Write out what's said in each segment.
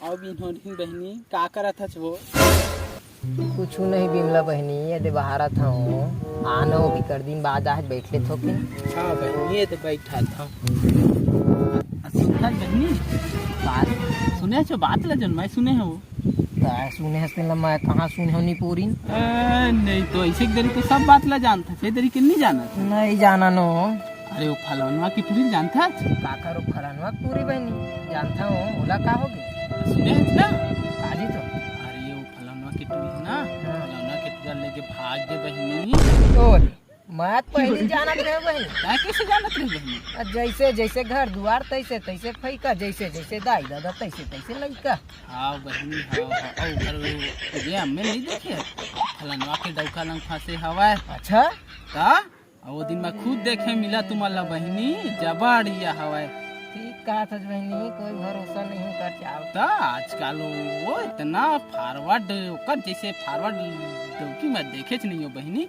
और भी इन्होंने बहनी का करत हच वो कुछ नहीं बिमला बहनी यदि बाहर था आना भी कर दिन बाद आज बैठ ले थो कि हाँ बहनी ये तो बैठा था सुनता बहनी बात सुने छो बात ला जन मैं सुने है वो सुने हंसते मैं कहाँ सुने हो नहीं पूरी नहीं तो ऐसे दरी तो सब बात ला जानता से दरी के नहीं जाना नहीं जाना नो अरे वो फलवनवा की पूरी जानता काका रो फलानवा पूरी बहनी जानता हूँ बोला का होगी सुने है ना काजी तो अरे वो फलवनवा की टूरी है ना फलवनवा के टूरा लेके भाग गए बहनी ओए मैं पहले जानत रहे बहनी क्या कैसे जानत रहे बहनी जैसे जैसे घर दुआर तैसे तैसे फैका जैसे जैसे दाई दादा तैसे तैसे लड़का हाँ बहनी हाँ और ये हमें नहीं देखे फलनवा के डौका लंग फंसे हवा अच्छा का वो दिन मैं खुद देखे मिला तुम्हारा बहनी जबड़िया हवा ठीक कहा था बहनी कोई भरोसा नहीं कर चाहता आजकल वो इतना फॉरवर्ड कर जैसे फॉरवर्ड डौकी मैं देखे नहीं हो बहनी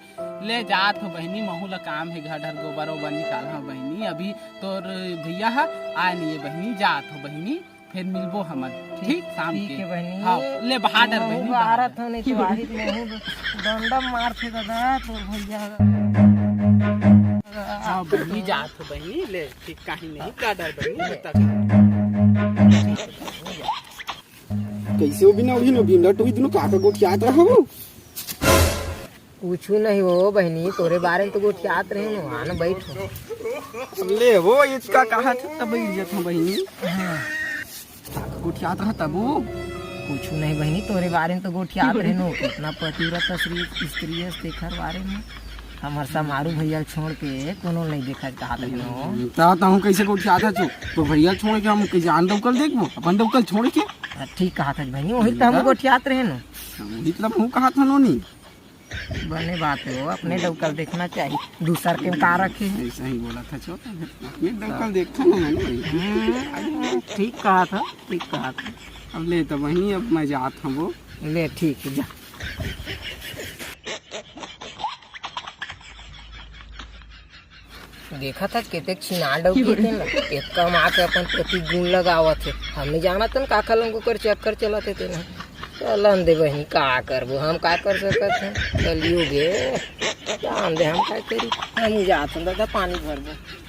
ले जात हो बहनी महू ला काम है घर घर गोबर ओबर निकाल हो बहनी अभी तोर भैया है आए नहीं है बहनी जात हो बहनी फिर मिलबो हमन ठीक शाम के बहनी हाँ ले बहादुर बहनी भारत हो नहीं तो वाहिद नहीं डंडा मार थे दादा तो भैया हाँ बहनी जात हो बहनी ले ठीक कहीं नहीं काडर बहनी तक कैसे भी ना भी ना टू इतनो काका गोठियात रहबो कुछ नहीं हो बहनी तोरे बारे में तो गोठियात रहे नो आना बैठो ले वो इसका कहा था तब इज्जत हो बहनी गोठियात रहा तब कुछ नहीं बहनी तोरे बारे में तो गोठियात रहे नो कितना पतिव्रत स्त्री है देखर बारे में हमार समारू भैया छोड़ के कोनो नहीं देखा कहा नो ता हूं कैसे गोठियात छु तो भैया छोड़ के हम कैसे आन दौकल देखबो अपन दौकल छोड़ के ठीक कहा था बहनी वही तो हम गोठियात रहे नो वही तो हूं कहा था नो नहीं बने बात हो अपने दौकल देखना चाहिए दूसर के का रखे ऐसा ही बोला था छोटा अपने दौकल देखा ना मैंने ठीक कहा था ठीक कहा था अब ले तो वही अब मैं जात हूं वो ले ठीक है जा देखा था कितने छिना डौकी थे ना एक कम आके अपन प्रति गुण लगावत थे हमने जाना था काका लोगों को चक्कर चलाते थे ना चलन दे बहनी का करबो हम का कर सकत हैं चलियो गे जान दे हम का करी हम जात दादा पानी भरबो